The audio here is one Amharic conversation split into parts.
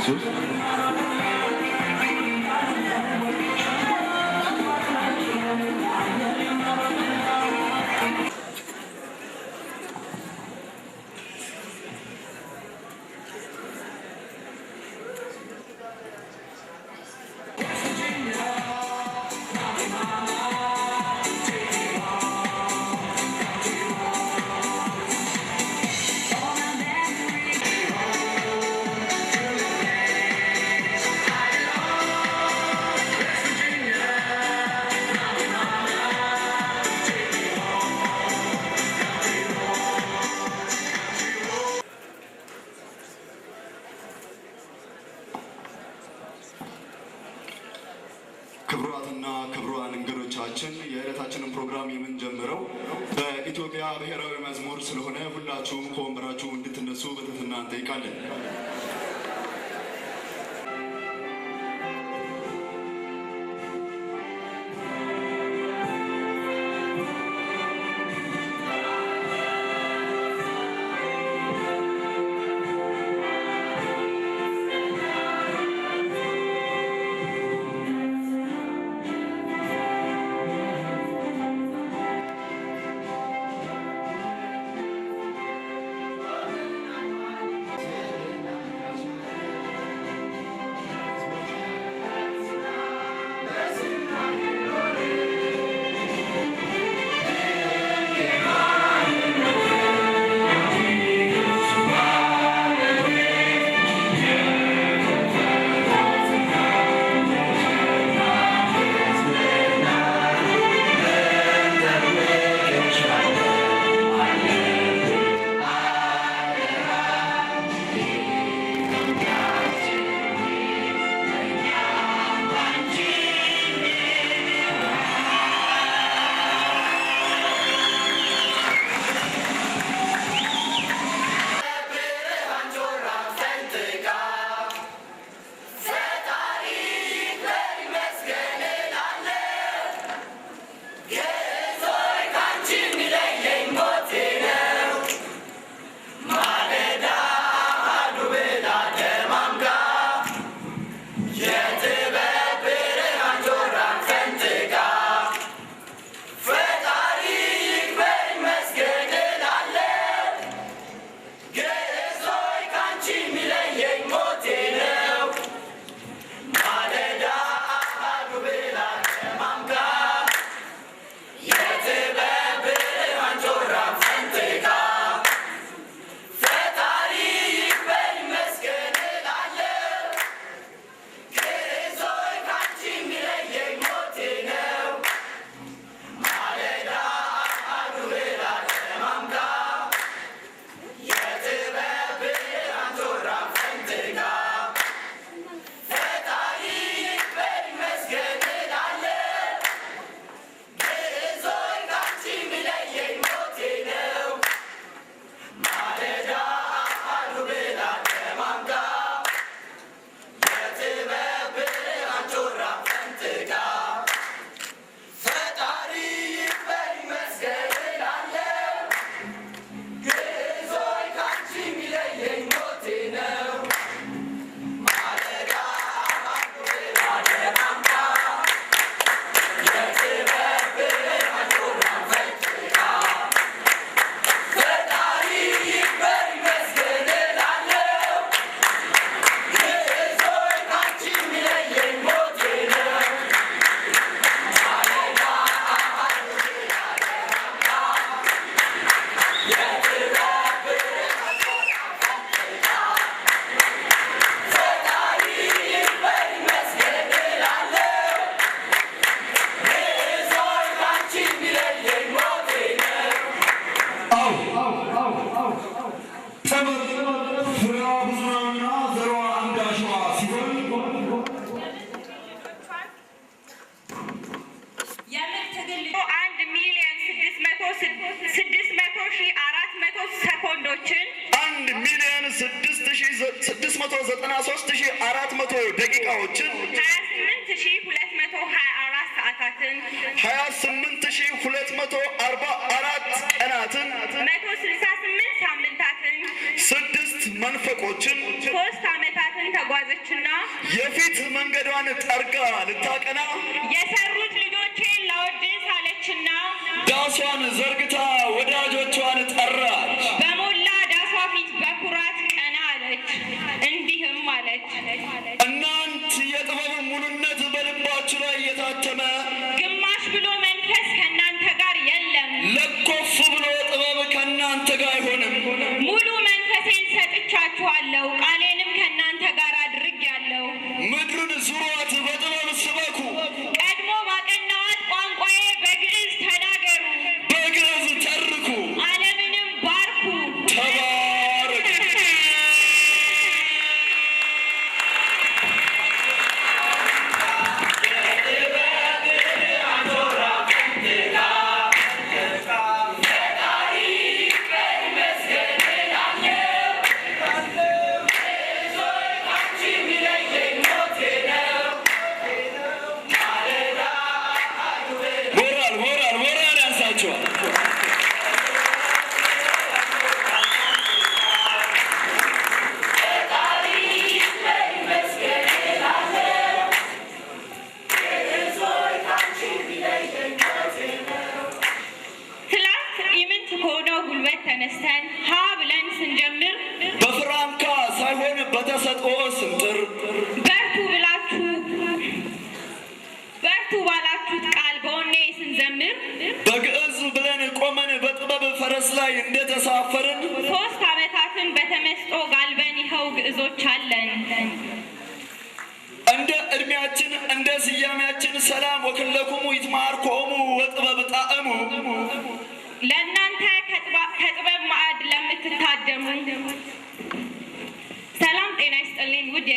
ናችሁ? ክቡራትና ክቡራን እንግዶቻችን የዕለታችንን ፕሮግራም የምንጀምረው በኢትዮጵያ ብሔራዊ መዝሙር ስለሆነ ሁላችሁም ከወንበራችሁ እንድትነሱ በትህትና እንጠይቃለን። ደቂቃዎችን 28244 ቀናትን 168 ሳምንታትን 6 መንፈቆችን 3 ዓመታትን ተጓዘች አለችና የፊት መንገዷን ጠርጋ ልታቀና የሰሩት ልጆቼን ላወድስ አለችና ዳሷን ዘርግታ ወዳጆቿን ጠራች። በሞላ ዳሷ ፊት በኩራት ቀና አለች፣ እንዲህም አለች። እናንት የጥበብ ሙሉነት በልባችሁ ላይ የታተመ ግማሽ ብሎ መንፈስ ከእናንተ ጋር የለም። ለኮፍ ብሎ ጥበብ ከእናንተ ጋር አይሆንም። ሙሉ መንፈሴን ሰጥቻችኋለሁ፣ ቃሌንም ከእናንተ ጋር አድርጌአለሁ። ምድርን ዙሯት በጥበብ ስበኩ። ቀድሞ ባቀናዋት ቋንቋዬ በግዕዝ ተናገሩ፣ በግዕዝ ተርኩ፣ ዓለምንም ባርኩ። ተባረኩ። ሞራል ያንሳቸዋል። ትላንት ኢምንት ከሆነው ጉልበት ተነስተን ሀ ብለን ስንጀምር በፍራንካ ሳይሆን በተሰጥኦ ስንጥር በርቱ ባላችሁት ቃል በወኔ ስንዘምር በግዕዝ ብለን ቆመን በጥበብ ፈረስ ላይ እንደተሳፈርን 3 ዓመታትን በተመስጦ ጋልበን ይኸው ግዕዞች አለን። እንደ ዕድሜያችን እንደ ስያሜያችን ሰላም ወክለኩሙ ይትማርኮሙ ወጥበብ ጣዕሙ። ለእናንተ ከጥበብ ማዕድ ለምትታደሙ ሰላም ጤና ይስጥልኝ። ውድ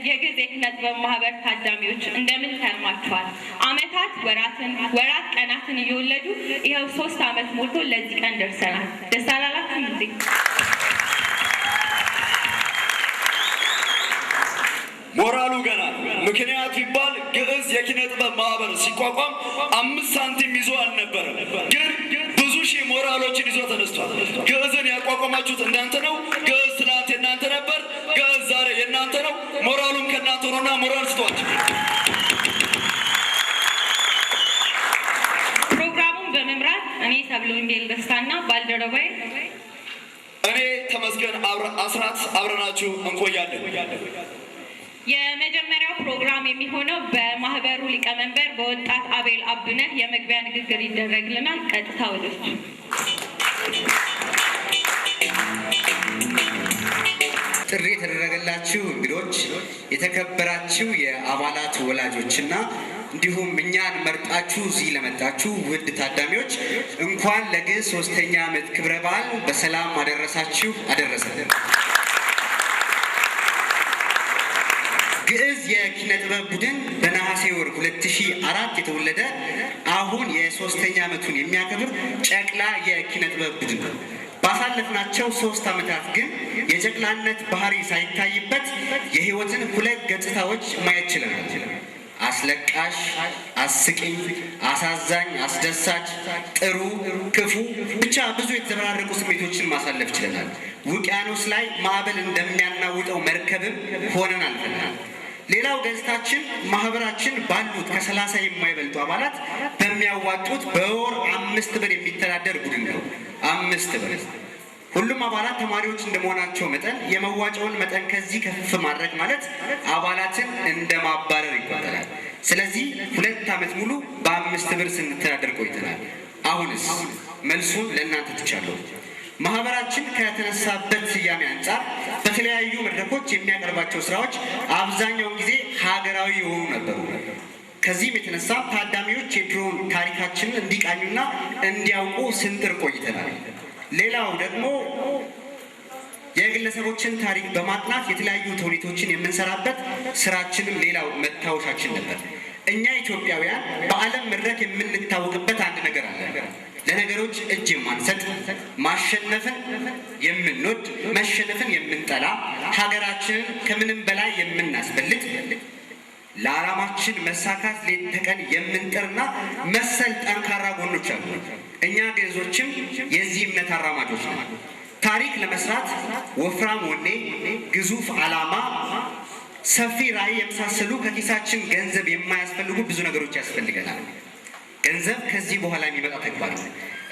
የግዕዝ የኪነ ጥበብ ማህበር ታዳሚዎች እንደምን ከርማችኋል? ዓመታት ወራት ቀናትን እየወለዱ ይኸው 3 ዓመት ሞልቶ ለዚህ ቀን ደርሰናል። ደስ አላላችሁም እንዴ? ሞራሉ ገና ምክንያት ቢባል ግዕዝ የኪነ ጥበብ ማህበር ሲቋቋም 5 ሳንቲም ይዞ አልነበረም፣ ግን ብዙ ሺህ ሞራሎችን ይዞ ተነስቷል። ግዕዝን ያቋቋማችሁት እናንተ ነው። ግዕዝ ትናንት የእናንተ ነበር፣ ግዕዝ ዛሬ የእናንተ ነው። ሞራሉም ከእናንተ ነውና ሞራል ስጧቸው። ፕሮግራሙን በመምራት እኔ ሰብለወንጌል ደስታና ባልደረባዬ እኔ ተመስገን አስራት አብረናችሁ እንቆያለን። የመጀመሪያው ፕሮግራም የሚሆነው በማህበሩ ሊቀመንበር በወጣት አቤል አብነህ የመግቢያ ንግግር ይደረግልናል። ቀጥታ ወደሱ። ጥሪ የተደረገላችሁ እንግዶች፣ የተከበራችሁ የአባላት ወላጆችና እንዲሁም እኛን መርጣችሁ እዚህ ለመጣችሁ ውድ ታዳሚዎች እንኳን ለግዕዝ 3ኛ ዓመት ክብረ በዓል በሰላም አደረሳችሁ አደረሰን። ግዕዝ የኪነ ጥበብ ቡድን በነሐሴ ወር 2004 የተወለደ አሁን የ3ኛ ዓመቱን የሚያከብር ጨቅላ የኪነ ጥበብ ቡድን ነው። ባሳለፍናቸው 3 ዓመታት ግን የጨቅላነት ባህሪ ሳይታይበት የሕይወትን 2 ገጽታዎች ማየት ችለናል። አስለቃሽ፣ አስቂኝ፣ አሳዛኝ፣ አስደሳች፣ ጥሩ፣ ክፉ፣ ብቻ ብዙ የተዘበራረቁ ስሜቶችን ማሳለፍ ችለናል። ውቅያኖስ ላይ ማዕበል እንደሚያናውጠው መርከብም ሆነን አልፈናል። ሌላው ገጽታችን ማህበራችን ባሉት ከ30 የማይበልጡ አባላት በሚያዋጡት በወር 5 ብር የሚተዳደር ቡድን ነው። 5 ብር። ሁሉም አባላት ተማሪዎች እንደመሆናቸው መጠን የመዋጫውን መጠን ከዚህ ከፍ ማድረግ ማለት አባላትን እንደ ማባረር ይቆጠራል። ስለዚህ 2 ዓመት ሙሉ በ5 ብር ስንተዳደር ቆይተናል። አሁንስ መልሱን ለእናንተ ትቻለሁ። ማህበራችን ከተነሳበት ስያሜ አንጻር በተለያዩ መድረኮች የሚያቀርባቸው ስራዎች አብዛኛውን ጊዜ ሀገራዊ የሆኑ ነበሩ። ከዚህም የተነሳ ታዳሚዎች የድሮውን ታሪካችንን እንዲቃኙና እንዲያውቁ ስንጥር ቆይተናል። ሌላው ደግሞ የግለሰቦችን ታሪክ በማጥናት የተለያዩ ተውኔቶችን የምንሰራበት ስራችንም ሌላው መታወሻችን ነበር። እኛ ኢትዮጵያውያን በዓለም መድረክ የምንታወቅበት አንድ ነገር አለ። ለነገሮች እጅ የማንሰጥ፣ ማሸነፍን የምንወድ፣ መሸነፍን የምንጠላ፣ ሀገራችንን ከምንም በላይ የምናስበልጥ፣ ለዓላማችን መሳካት ሌት ተቀን የምንጥርና መሰል ጠንካራ ጎኖች አሉ። እኛ ግዕዞችም የዚህ እምነት አራማጆች ነን። ታሪክ ለመስራት ወፍራም ወኔ፣ ግዙፍ ዓላማ ሰፊ ራዕይ የመሳሰሉ ከኪሳችን ገንዘብ የማያስፈልጉ ብዙ ነገሮች ያስፈልገናል። ገንዘብ ከዚህ በኋላ የሚመጣ ተግባር ነው።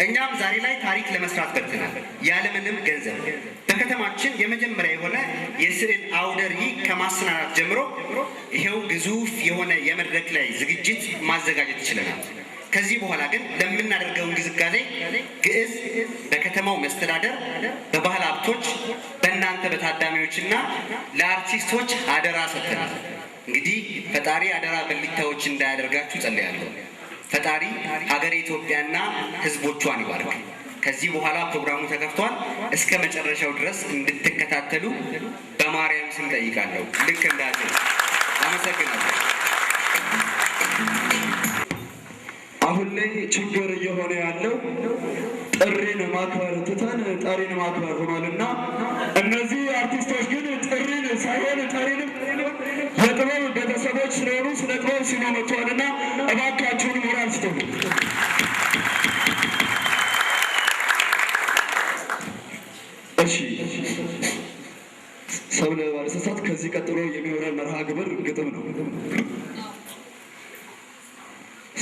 እኛም ዛሬ ላይ ታሪክ ለመስራት በርትናል። ያለምንም ገንዘብ በከተማችን የመጀመሪያ የሆነ የስዕል አውደ ርዕይ ከማሰናዳት ጀምሮ ይሄው ግዙፍ የሆነ የመድረክ ላይ ዝግጅት ማዘጋጀት ይችለናል። ከዚህ በኋላ ግን ለምናደርገው እንቅስቃሴ ግዕዝ በከተማው መስተዳደር፣ በባህል ሀብቶች፣ በእናንተ በታዳሚዎችና ለአርቲስቶች አደራ ሰጥተናል። እንግዲህ ፈጣሪ አደራ በሊታዎች እንዳያደርጋችሁ ጸልያለሁ። ፈጣሪ ሀገር ኢትዮጵያና ሕዝቦቿን ይባርክ። ከዚህ በኋላ ፕሮግራሙ ተከፍቷል። እስከ መጨረሻው ድረስ እንድትከታተሉ በማርያም ስም ጠይቃለሁ። ልክ እንዳለ አመሰግናለሁ። አሁን ላይ ችግር እየሆነ ያለው ጥሪን ማክበር ትተን ጠሪን ማክበር ሆኗልና እነዚህ አርቲስቶች ግን ጥሪን ሳይሆን ጠሪንም የጥበብ ቤተሰቦች ስለሆኑ ስለ ጥበብ ሲሉ መጥተዋልና እባካችሁን ሞራል ስጡ። እሺ፣ ሰብለ ባለሰሳት ከዚህ ቀጥሎ የሚኖረን መርሃ ግብር ግጥም ነው።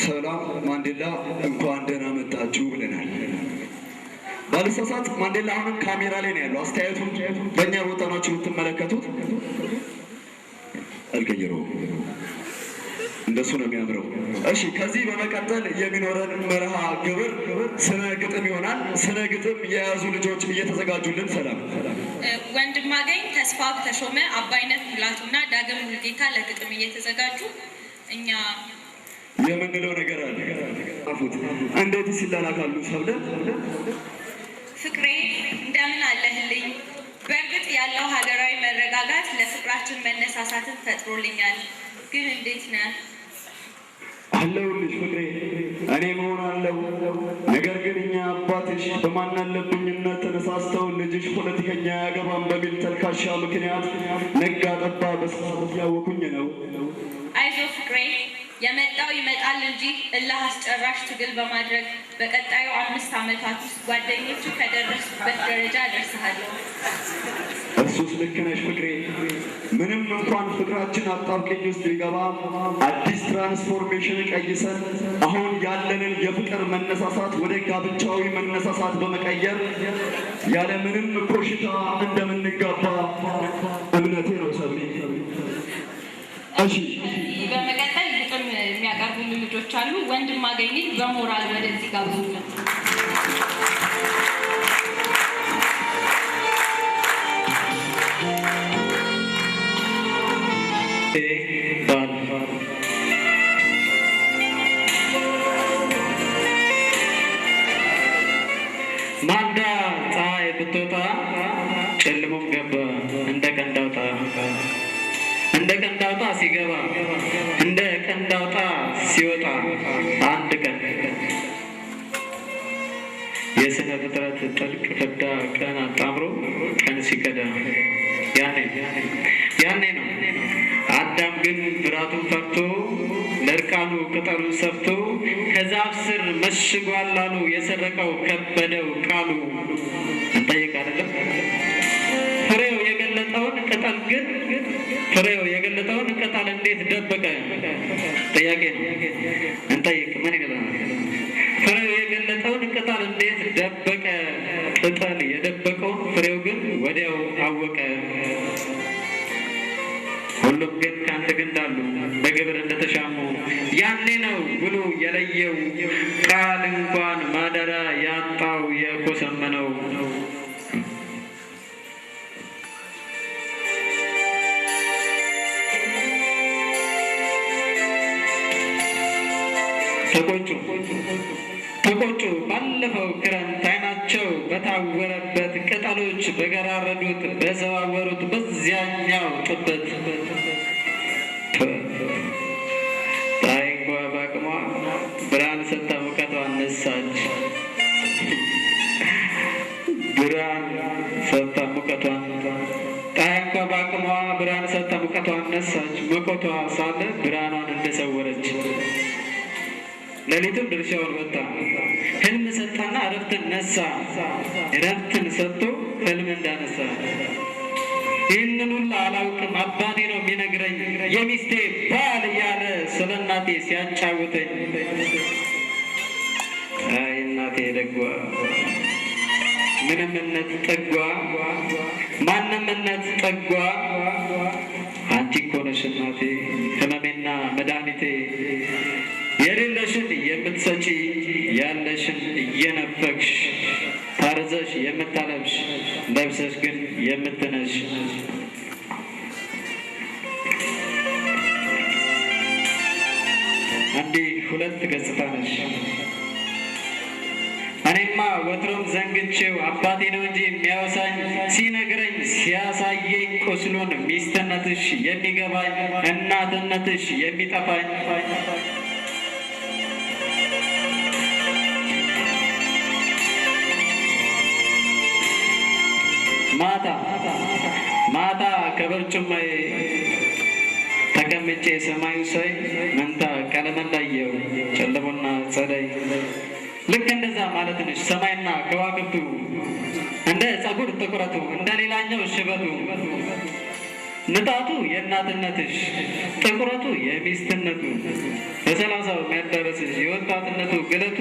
ሰላም ማንዴላ እንኳን ደህና መጣችሁ ብለናል። ባለሰሳት ማንዴላ አሁንም ካሜራ ላይ ነው ያለው። አስተያየቱን በእኛ ቦታ ናችሁ የምትመለከቱት። አልቀየረውም፣ እንደሱ ነው የሚያምረው። እሺ፣ ከዚህ በመቀጠል የሚኖረን መርሃ ግብር ስነ ግጥም ይሆናል። ስነ ግጥም የያዙ ልጆች እየተዘጋጁልን። ሰላም ወንድማገኝ ተስፋ ተሾመ፣ አባይነት ሙላቱና ዳግም ሙልጌታ ለግጥም እየተዘጋጁ እኛ የምንለው ነገር አለ። አፉት እንዴት ሲላላካሉ? ሰብለ ፍቅሬ እንደምን አለህልኝ? በእርግጥ ያለው ሀገራዊ መረጋጋት ለፍቅራችን መነሳሳትን ፈጥሮልኛል። ግን እንዴት ነህ? አለሁልሽ ፍቅሬ፣ እኔ መሆን አለው። ነገር ግን እኛ አባትሽ በማናለብኝነት ተነሳስተው ልጅሽ ፖለቲከኛ ያገባም በሚል ተልካሻ ምክንያት ነጋ ጠባ በስፋት እያወኩኝ ነው። አይዞ ፍቅሬ፣ የመጣው ይመጣል እንጂ እልህ አስጨራሽ ትግል በማድረግ በቀጣዩ 5 ዓመታት ውስጥ ጓደኞቹ ከደረሱበት ደረጃ ደርሰሃለሁ። እሱስ ልክ ነሽ ፍቅሬ። ምንም እንኳን ፍቅራችን አጣብቂኝ ውስጥ ቢገባ አዲስ ትራንስፎርሜሽን ቀይሰን አሁን ያለንን የፍቅር መነሳሳት ወደ ጋብቻዊ መነሳሳት በመቀየር ያለ ምንም ኮሽታ እንደምንጋባ እምነቴ ነው። ሰብሊ እሺ፣ በመቀጠል ግጥም የሚያቀርቡልን ልጆች አሉ። ወንድማገኝ በሞራል ወደዚህ ጋብዙልን። ማልዳ ፀሐይ ብትወጣ ጨልሞም ገባ እንደ ቀንዳውጣ፣ እንደ ቀንዳውጣ ሲገባ እንደ ቀንዳውጣ ሲወጣ አንድ ቀን የስነ ፍጥረት ጥልቅ ፍዳ ቀን አጣምሮ ቀን ሲቀዳ ያኔ ነው አዳም ግን ፍርሃቱን ፈርቶ ለእርቃኑ ቅጠሉን ሰፍቶ ከዛፍ ስር መሽጓል አሉ የሰረቀው ከበደው ቃሉ። እንጠይቅ አይደለም ፍሬው የገለጠውን ቅጠል ግን ፍሬው የገለጠውን ቅጠል እንዴት ደበቀ? ጥያቄ ነው። እንጠይቅ። ምን ይገባናል? ፍሬው የገለጠውን ቅጠል እንዴት ደበቀ? ቅጠል የደበቀውን ፍሬው ግን ወዲያው አወቀ። ሁሉም ግን ከአንድ ግንድ አሉ በግብር እንደተሻሙ። ያኔ ነው ብሎ የለየው ቃል እንኳን ማደሪያ ያጣው የኮሰመነው። ተቆጩ ባለፈው ክረምት አይናቸው በታወረበት ቅጠሎች በገራረዱት በዘዋወሩት በዚያኛው ጥበት ፀሐይ እንኳ በአቅሟ ብርሃን ሰጥታ ሙቀቷን ነሳች። ብርሃን ሰጥታ ሙቀቷን ፀሐይ እንኳ በአቅሟ ብርሃን ሰጥታ ሙቀቷን ነሳች። ሙቀቷ ሳለ ብርሃኗን እንደሰወረች ሌሊቱን ድርሻውን ወጣ ህልም ሰጣና እረፍትን ነሳ። እረፍትን ሰጥቶ ህልም እንዳነሳ ይህንን ሁሉ አላውቅም አባቴ ነው የሚነግረኝ የሚስቴ ባል እያለ ስለ እናቴ ሲያጫውተኝ አይ እናቴ ደጓ ምንምነት ጠጓ ማንምነት ጠጓ አንቺ እኮ ነሽ እናቴ ህመሜና መድኃኒቴ የሌለሽን የምትሰጪ ያለሽን እየነፈግሽ ታርዘሽ የምታለብሽ ለብሰሽ ግን የምትነሽ እንዲህ ሁለት ገጽታ ነሽ። እኔማ ወትሮም ዘንግቼው አባቴ ነው እንጂ የሚያወሳኝ ሲነግረኝ ሲያሳየኝ ቁስሉን ሚስትነትሽ የሚገባኝ እናትነትሽ የሚጠፋኝ ማታ ከበርጩማዬ ተቀምጬ ሰማዩ ሳይ መንታ ቀለም እንዳየው ጨለሞና ጸደይ ልክ እንደዛ ማለት ነሽ። ሰማይና ከዋክብቱ እንደ ጸጉር ጥቁረቱ እንደ ሌላኛው ሽበቱ ንጣቱ የእናትነትሽ ጥቁረቱ የሚስትነቱ በሰላሳው የሚያዳረስሽ የወጣትነቱ ግለቱ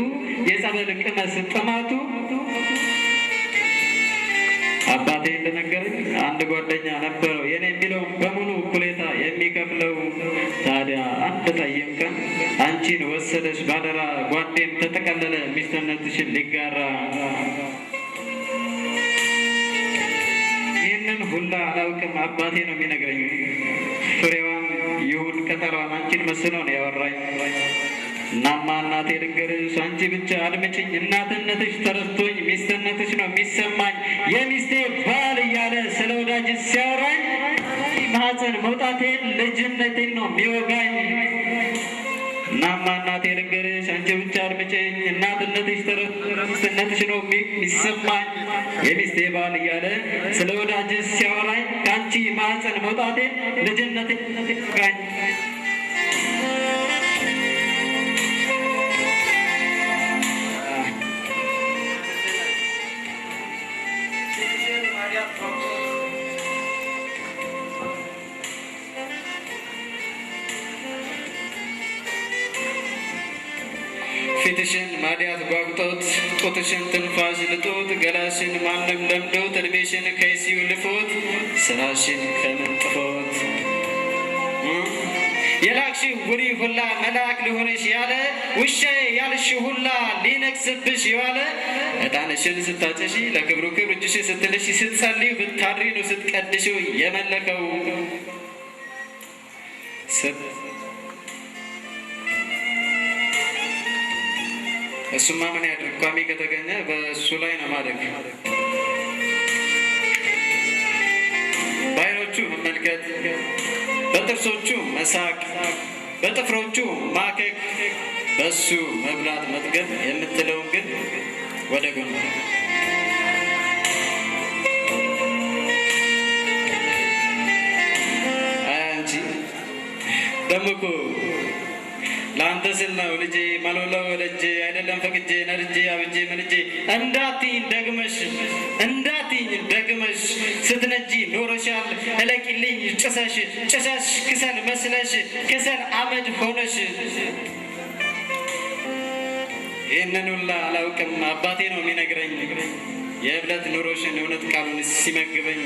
የጸበል ቅመስ ጥማቱ አባቴ እንደነገረኝ አንድ ጓደኛ ነበረው የኔ የሚለውን በሙሉ እኩሌታ የሚከፍለው። ታዲያ አንድ ጠይም ቀን አንቺን ወሰደሽ ባደራ ጓዴም ተጠቀለለ ሚስትነትሽን ሊጋራ። ይህንን ሁላ አላውቅም አባቴ ነው የሚነግረኝ። ፍሬዋን ይሁን ቅጠሏን አንቺን መስለው ነው ያወራኝ። እናማ እናቴ ልንገርሽ አንቺ ብቻ አድምጭኝ፣ እናትነትሽ ተረስቶኝ ሚስትነትሽ ነው የሚሰማኝ። የሚስቴ ባል እያለ ስለ ወዳጅ ሲያወራኝ ማህፀን መውጣቴን ልጅነቴን ነው የሚወጋኝ። እናማ እናቴ ልንገርሽ አንቺ ብቻ አድምጭኝ፣ እናትነትሽ ሚስትነትሽ ነው የሚሰማኝ። የሚስቴ ባል እያለ ስለ ወዳጅ ሲያወራኝ ከአንቺ ማህፀን መውጣቴን ልጅነቴን ይወጋኝ። ፊትሽን ማዲያት ጓጉጦት ጡትሽን ትንፋሽ ልጦት ገላሽን ማንም ለምዶት እድሜሽን ከይሲው ልፎት ስራሽን ከምንጥፎት የላክሽ ውሪ ሁላ መልአክ ሊሆንሽ ያለ ውሻዬ ያልሽ ሁላ ሊነግስብሽ የዋለ ዕጣንሽን ስታጨሺ ለክብሩ ክብር እጅሽ ስትልሽ ስትጸልይ ብታድሪ ነው ስትቀድሽው የመለከው እሱማ ምን ያድርግ ቋሚ ከተገኘ በእሱ ላይ ነው ማደግ። በዓይኖቹ መመልከት፣ በጥርሶቹ መሳቅ፣ በጥፍሮቹ ማከክ፣ በእሱ መብላት መጥገብ የምትለውን ግን ወደ ጎን አንቺ ደግሞ እኮ ለአንተ ስል ነው ልጄ ማሎላው ወለጄ አይደለም ፈቅጄ ነርጄ አብጄ መልጄ እንዳትይኝ ደግመሽ ስትነጂ ኖረሻል። እለቂልኝ ጭሰሽ ክሰል መስለሽ ክሰል አመድ ሆነሽ። ይህንን ሁላ አላውቅም አባቴ ነው የሚነግረኝ። የእብለት ኑሮሽን እውነት ቃሉን ሲመግበኝ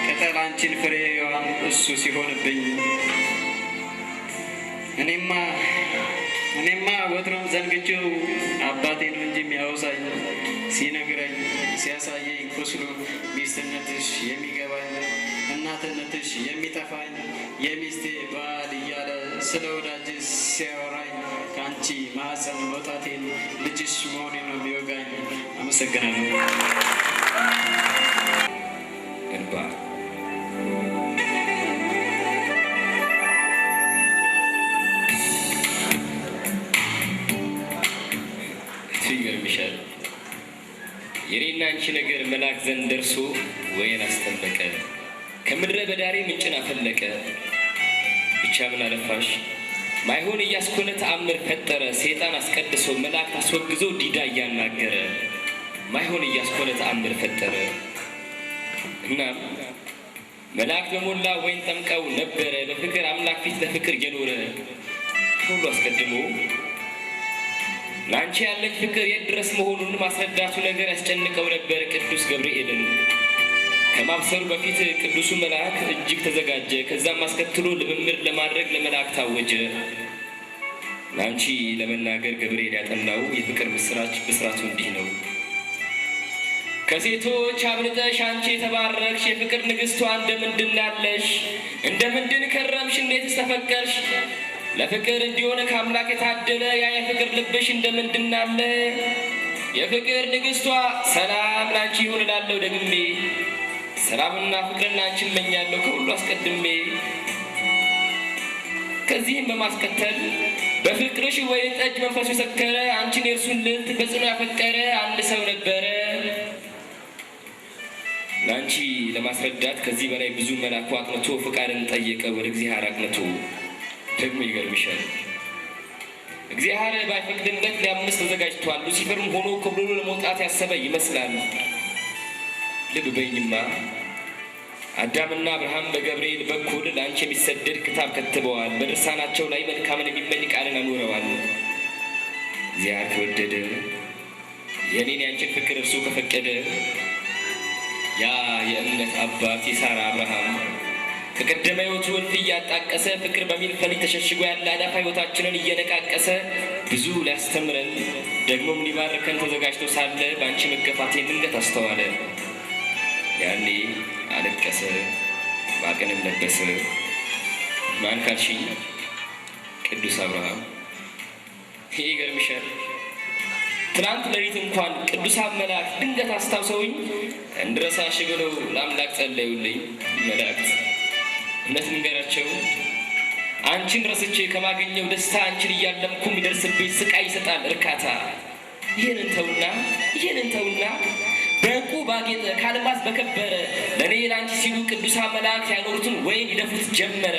ቅጠል አንቺን ፍሬዋን እሱ ሲሆንብኝ እኔማ ወትሮም ዘንግቼው አባቴ ነው እንጂ የሚያወሳኝ ሲነግረኝ ሲያሳየኝ ቁስሉ ሚስትነትሽ የሚገባኝ እናትነትሽ የሚጠፋኝ የሚስቴ ባል እያለ ስለ ወዳጅ ሲያወራኝ ከአንቺ ማህፀን መውጣቴን ልጅሽ መሆኔ ነው የሚወጋኝ። አመሰግናለሁ። የኔና አንቺ ነገር መልአክ ዘንድ ደርሶ ወይን አስጠመቀ፣ ከምድረ በዳሬ ምንጭን አፈለቀ። ብቻ ምን አለፋሽ ማይሆን እያስኮነ ተአምር ፈጠረ። ሰይጣን አስቀድሶ መልአክ አስወግዞ ዲዳ እያናገረ ማይሆን እያስኮነ ተአምር ፈጠረ። እናም መላእክት በሞላ ወይን ጠምቀው ነበረ በፍቅር አምላክ ፊት ለፍቅር የኖረ ሁሉ አስቀድሞ ላንቺ ያለኝ ፍቅር የት ድረስ መሆኑን ማስረዳቱ ነገር ያስጨንቀው ነበር ቅዱስ ገብርኤልን። ከማብሰሩ በፊት ቅዱሱ መልአክ እጅግ ተዘጋጀ። ከዛም አስከትሎ ልምምድ ለማድረግ ለመልአክ ታወጀ። ላንቺ ለመናገር ገብርኤል ያጠናው የፍቅር ምስራች ብስራቱ እንዲህ ነው። ከሴቶች አብልጠሽ አንቺ የተባረክሽ የፍቅር ንግሥቷ እንደምንድን ያለሽ እንደምንድን ከረምሽ እንዴት ተፈቀርሽ ለፍቅር እንዲሆነ ከአምላክ የታደለ ያ የፍቅር ልብሽ እንደምንድን አለ የፍቅር ንግሥቷ ሰላም ላንቺ ይሁን እላለሁ ደግሜ ሰላምና ፍቅርን ላንቺ እመኛለሁ ከሁሉ አስቀድሜ። ከዚህም በማስከተል በፍቅርሽ ወይን ጠጅ መንፈሱ የሰከረ አንቺን የእርሱን ልዕልት በጽኑ ያፈቀረ አንድ ሰው ነበረ። ላንቺ ለማስረዳት ከዚህ በላይ ብዙ መላኩ አቅንቶ ፍቃድን ጠየቀ ወደ እግዚአብሔር አቅንቶ። ደግሞ ይገርምሻል እግዚአብሔር ባይፈቅድለት ሊያምስ ተዘጋጅቷል። ሉሲፈርም ሆኖ ክብሩን ለመውጣት ያሰበ ይመስላል። ልብ በይኝማ አዳምና አብርሃም በገብርኤል በኩል ላንቺ የሚሰደድ ክታብ ከትበዋል። በድርሳናቸው ላይ መልካምን የሚመኝ ቃልን አኖረዋል። እግዚአብሔር ከወደደ የኔን ያንቺን ፍቅር እርሱ ከፈቀደ ያ የእምነት አባት የሳራ አብርሃም ከቀደመ ሕይወቱ እልፍ እያጣቀሰ ፍቅር በሚል ፈሊጥ ተሸሽጎ ያለ አዳፋ ሕይወታችንን እየነቃቀሰ ብዙ ሊያስተምረን ደግሞም ሊባርከን ተዘጋጅቶ ሳለ በአንቺ መገፋቴን ድንገት አስተዋለ። ያኔ አለቀሰ፣ ማቅንም ለበሰ። ማን ካልሽኝ ቅዱስ አብርሃም። ይህ ይገርምሻል ትናንት ሌሊት እንኳን ቅዱሳን መላእክት ድንገት አስታውሰውኝ እንድረሳሽ ብለው ለአምላክ ጸለዩልኝ። መላእክት እውነት ንገራቸው አንቺን ረስቼ ከማገኘው ደስታ አንቺን እያለምኩ የሚደርስብኝ ስቃይ ይሰጣል እርካታ። ይህንን ተውና በዕንቁ ባጌጠ ከአልማዝ በከበረ ለእኔ ለአንቺ ሲሉ ቅዱሳን መላእክት ያኖሩትን ወይን ይደፉት ጀመረ።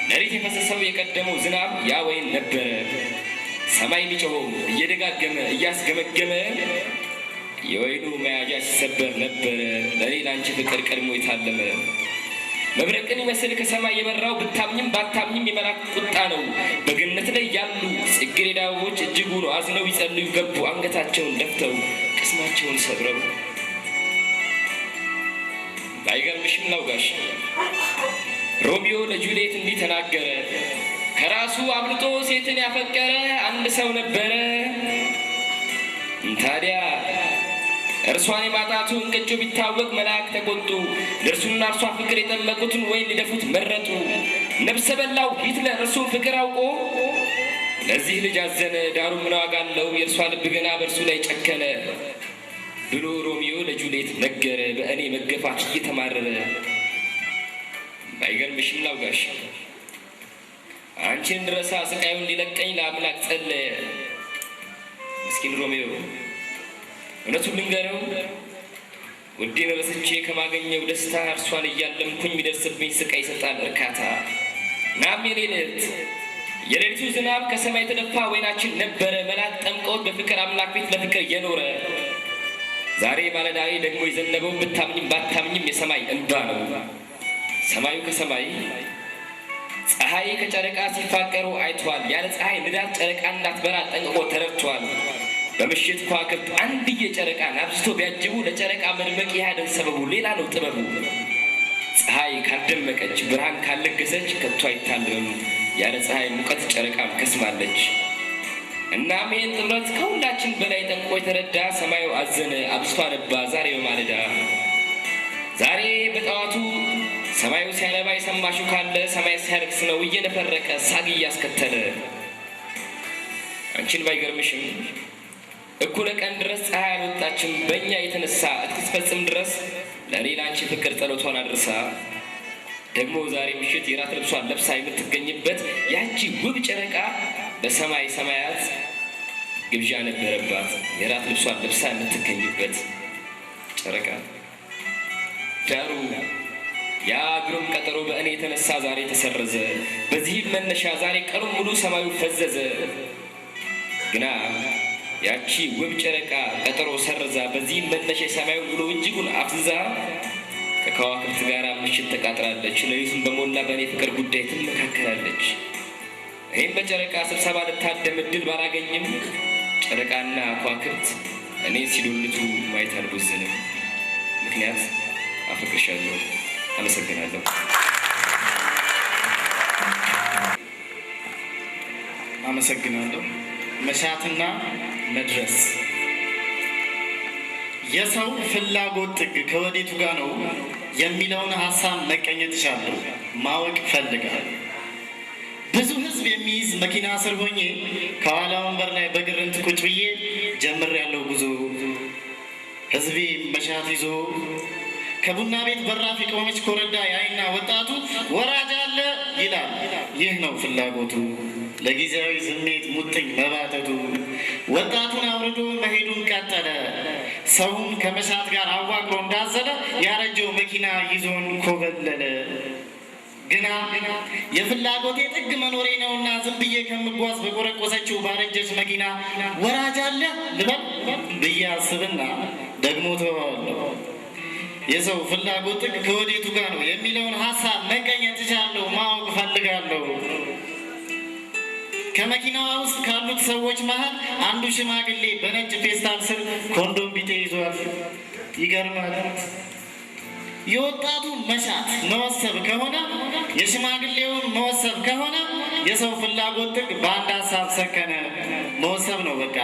ሌሊት የፈሰሰው የቀደመው ዝናብ ያ ወይን ነበረ። ሰማይ የሚጮኸው እየደጋገመ እያስገመገመ የወይኑ መያዣ ሲሰበር ነበረ። ለእኔ ለአንቺ ፍቅር ቀድሞ የታለመ መብረቅን ይመስል ከሰማይ የበራው ብታምኝም ባታምኝም የመላእክት ቁጣ ነው። በገነት ላይ ያሉ ጽጌረዳ አበቦች እጅጉን አዝነው ይጸልዩ ገቡ አንገታቸውን ደፍተው ቅስማቸውን ሰብረው። ባይገርምሽም ላውጋሽ ሮሚዮ ለጁልየት እንዲህ ተናገረ። ከራሱ አብልጦ ሴትን ያፈቀረ አንድ ሰው ነበረ። ታዲያ እርሷን የማጣቱ እንቅጩ ቢታወቅ መላእክት ተቆጡ። ለእርሱና እርሷ ፍቅር የጠመቁትን ወይን ሊደፉት መረጡ። ነፍሰ በላው ሂትለር እርሱን ፍቅር አውቆ ለዚህ ልጅ አዘነ። ዳሩ ምን ዋጋ አለው የእርሷ ልብ ገና በእርሱ ላይ ጨከነ ብሎ ሮሚዮ ለጁልየት ነገረ። በእኔ መገፋት እየተማረረ ባይገርምሽም ላውጋሽ አንቺን እንድረሳ ስቃዩን ሊለቀኝ ለአምላክ ጸለየ። ምስኪን ሮሚዮ እውነቱን ልንገረው ውዴን ረስቼ ከማገኘው ደስታ እርሷን እያለምኩኝ የሚደርስብኝ ስቃይ ይሰጣል እርካታ። ናም የሌሊቱ ዝናብ ከሰማይ የተደፋ ወይናችን ነበረ። መላእክት ጠምቀውት በፍቅር አምላክ ፊት ለፍቅር የኖረ። ዛሬ ማለዳዬ ደግሞ የዘነበው ብታምኝም ባታምኝም የሰማይ እንባ ነው። ሰማዩ ከሰማይ ፀሐይ ከጨረቃ ሲፋቀሩ አይቷል። ያለ ፀሐይ ንዳድ ጨረቃ እንዳትበራ ጠንቅቆ ተረድቷል። በምሽት ከዋክብት አንድዬ ጨረቃን አብዝቶ ቢያጅቡ ለጨረቃ መድመቅ ያህል ሰበቡ ሌላ ነው ጥበቡ። ፀሐይ ካልደመቀች ብርሃን ካልለገሰች ከቶ አይታለምም። ያለ ፀሐይ ሙቀት ጨረቃም ከስማለች። እናም ይህን ጥምረት ከሁላችን በላይ ጠንቅቆ የተረዳ ሰማዩ አዘነ አብዝቶ አነባ ዛሬ በማለዳ። ዛሬ በጠዋቱ ሰማዩ ሲያነባ የሰማሽው ካለ ሰማይ ሲያለቅስ ነው እየነፈረቀ ሳግ እያስከተለ። አንቺን ባይገርምሽም እኩለ ቀን ድረስ ፀሐይ አልወጣችም በእኛ የተነሳ እስክትፈጽም ድረስ ለእኔ ለአንቺ ፍቅር ጸሎቷን አድርሳ። ደግሞ ዛሬ ምሽት የራት ልብሷን ለብሳ የምትገኝበት ያቺ ውብ ጨረቃ በሰማይ ሰማያት ግብዣ ነበረባት። የራት ልብሷን ለብሳ የምትገኝበት ጨረቃ ዳሩ ያ ግሩም ቀጠሮ በእኔ የተነሳ ዛሬ ተሰረዘ። በዚህም መነሻ ዛሬ ቀኑን ሙሉ ሰማዩ ፈዘዘ። ግና ያቺ ውብ ጨረቃ ቀጠሮ ሰርዛ በዚህም መነሻ የሰማዩ ሙሉ እጅጉን አፍዝዛ ከከዋክብት ጋር ምሽት ተቃጥራለች። ሌሊቱን በሞላ በእኔ ፍቅር ጉዳይ ትመካከላለች። ይህም በጨረቃ ስብሰባ ልታደም እድል ባላገኝም ጨረቃና ከዋክብት እኔ ሲዶልቱ ማየት አልቦዝንም። ምክንያት አፈቅርሻለሁ። አመሰግናለሁ። አመሰግናለሁ። መሻትና መድረስ የሰው ፍላጎት ጥግ ከወዴቱ ጋር ነው የሚለውን ሀሳብ መቀኘት ይሻለሁ ማወቅ ፈልጋል። ብዙ ህዝብ የሚይዝ መኪና ስር ሆኜ ከኋላ ወንበር ላይ በግርንት ቁጭ ብዬ ጀምሬያለሁ ጉዞ። ህዝቤ መሻት ይዞ ከቡና ቤት በራፍ የቆመች ኮረዳ ያይና ወጣቱ ወራጅ አለ ይላል። ይህ ነው ፍላጎቱ፣ ለጊዜያዊ ስሜት ሙጥኝ መባተቱ። ወጣቱን አውርዶ መሄዱን ቀጠለ፣ ሰውን ከመሻት ጋር አዋቅሮ እንዳዘለ ያረጀው መኪና ይዞን ኮበለለ። ግና የፍላጎቴ ጥግ መኖሬ ነውና ዝም ብዬ ከምጓዝ በቆረቆሰችው ባረጀች መኪና ወራጅ አለ ልበል ብዬ አስብና ደግሞ ተዋዋለሁ። የሰው ፍላጎት ጥግ ከወዴቱ ጋር ነው የሚለውን ሀሳብ መቀኘት እችላለሁ ማወቅ ፈልጋለሁ። ከመኪናዋ ውስጥ ካሉት ሰዎች መሀል አንዱ ሽማግሌ በነጭ ፌስታል ስር ኮንዶም ቢጤ ይዟል። ይገርማል። የወጣቱ መሻት መወሰብ ከሆነ የሽማግሌውን መወሰብ ከሆነ የሰው ፍላጎት ጥግ በአንድ ሀሳብ ሰከነ። መወሰብ ነው በቃ።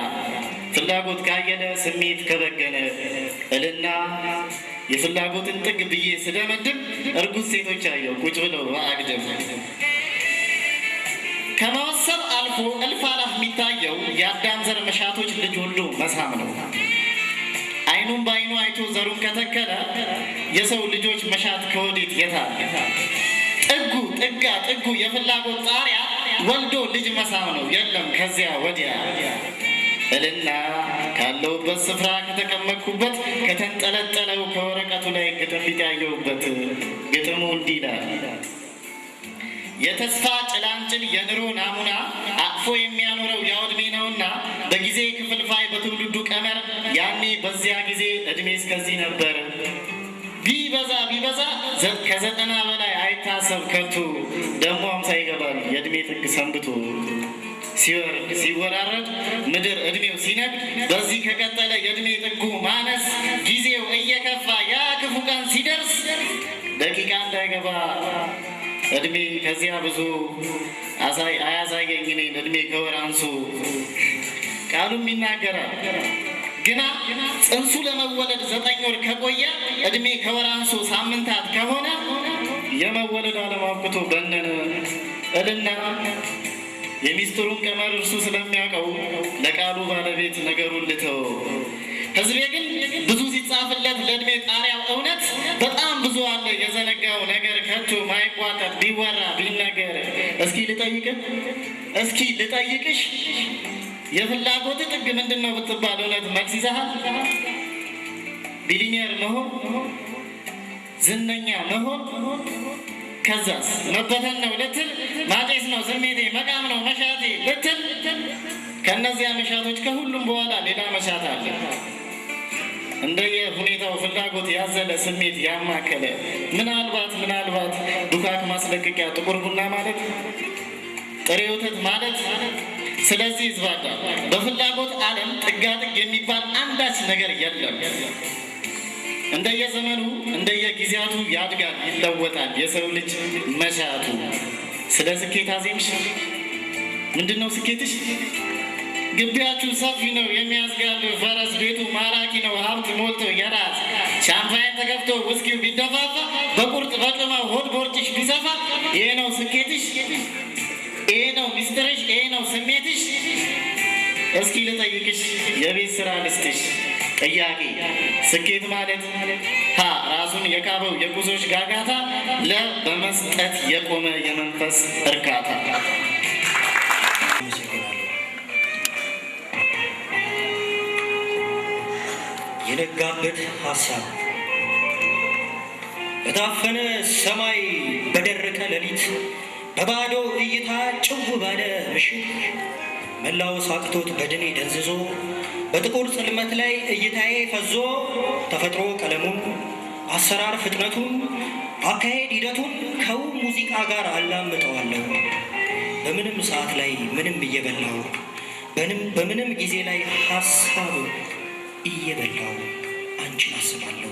ፍላጎት ካየለ ስሜት ከበገነ እልና የፍላጎትን ጥግ ብዬ ስደመድም እርጉዝ ሴቶች አየው ቁጭ ብለው አግድም። ከመወሰብ አልፎ እልፍ አላፍ የሚታየው የአዳም ዘር መሻቶች ልጅ ወልዶ መሳም ነው። አይኑን በአይኑ አይቶ ዘሩን ከተከለ የሰው ልጆች መሻት ከወዴት የታል? ጥጉ የፍላጎት ጣሪያ ወልዶ ልጅ መሳም ነው። የለም ከዚያ ወዲያ እልና ካለውበት ስፍራ ከተቀመጥኩበት ከተንጠለጠለው ከወረቀቱ ላይ ግጥም ያየሁበት ግጥሙ እንዲህ ይላል። የተስፋ ጭላንጭል የኑሮ ናሙና አቅፎ የሚያኖረው ያው ዕድሜ ነውና በጊዜ ክፍልፋይ በትውልዱ ቀመር ያኔ በዚያ ጊዜ ዕድሜ እስከዚህ ነበር። ቢበዛ ከ90 በላይ አይታሰብ ከቶ ደግሞ 50 ይገባል የዕድሜ ጥግ ሰንብቶ። ሲወራረድ ምድር ዕድሜው ሲነግ በዚህ ከቀጠለ የዕድሜ ጥጉ ማነስ ጊዜው እየከፋ ያ ክፉ ቀን ሲደርስ ደቂቃ እንዳይገባ ዕድሜ ከዚያ ብዙ አያሳየኝ እኔን ዕድሜ ከወር አንሱ። ቃሉም ይናገራል። ግና ጽንሱ ለመወለድ 9 ወር ከቆየ ዕድሜ ከወር አንሱ ሳምንታት ከሆነ የመወለድ አለማብቅቶ በነን እልና የሚስጥሩን ቀመር እርሱ ስለሚያውቀው ለቃሉ ባለቤት ነገሩን ልተው። ሕዝቤ ግን ብዙ ሲጻፍለት ለዕድሜ ጣሪያው እውነት በጣም ብዙ አለ የዘነጋው ነገር ከቶ ማይቋጠጥ ቢወራ ቢነገር። እስኪ ልጠይቅሽ የፍላጎት ጥግ ምንድን ነው ብትባል እውነት መልስ ይዘሃል? ቢሊኒየር መሆን፣ ዝነኛ መሆን፣ ከዛስ መበተን ነው ልትል፣ ማጤስ ነው ስሜቴ፣ መቃም ነው መሻቴ ልትል፣ ከእነዚያ መሻቶች ከሁሉም በኋላ ሌላ መሻት አለ። እንደየ ሁኔታው ፍላጎት ያዘለ ስሜት ያማከለ ምናልባት ዱካክ ማስለቀቂያ ጥቁር ቡና ማለት ጥሬ ወተት ማለት። ስለዚህ ይዝባዳ በፍላጎት ዓለም ጥጋጥግ የሚባል አንዳች ነገር የለም። እንደየዘመኑ እንደየጊዜያቱ ያድጋል ይለወጣል የሰው ልጅ መሻቱ። ስለ ስኬት አዜምሽ? ምንድነው ስኬትሽ? ግቢያችሁ ሰፊ ነው የሚያስጋል ፈረስ፣ ቤቱ ማራኪ ነው ሀብት ሞልቶ የራስ ሻምፓይን ተከፍቶ ውስኪው ቢደፋፋ በቁርጥ በቅመው ሆድ ቦርጭሽ ቢሰፋ ይሄ ነው ስኬትሽ? ይሄ ነው ሚስጥርሽ? ይሄ ነው ስሜትሽ? እስኪ ልጠይቅሽ የቤት ስራ ልስጥሽ ጥያቄ። ስኬት ማለት ሀ ራሱን የካበው የጉዞች ጋጋታ፣ ለ በመስጠት የቆመ የመንፈስ እርካታ። የነጋበት ሀሳብ በታፈነ ሰማይ በደረቀ ሌሊት በባዶ እይታ ጭው ባለ ምሽት መላው ሳቅቶት በድኔ ደንዝዞ በጥቁር ጽልመት ላይ እይታዬ ፈዞ ተፈጥሮ ቀለሙን አሰራር ፍጥነቱን፣ አካሄድ ሂደቱን ከውብ ሙዚቃ ጋር አላምጠዋለሁ። በምንም ሰዓት ላይ ምንም እየበላው በምንም ጊዜ ላይ ሀሳብ እየበላው አንቺን አስባለሁ።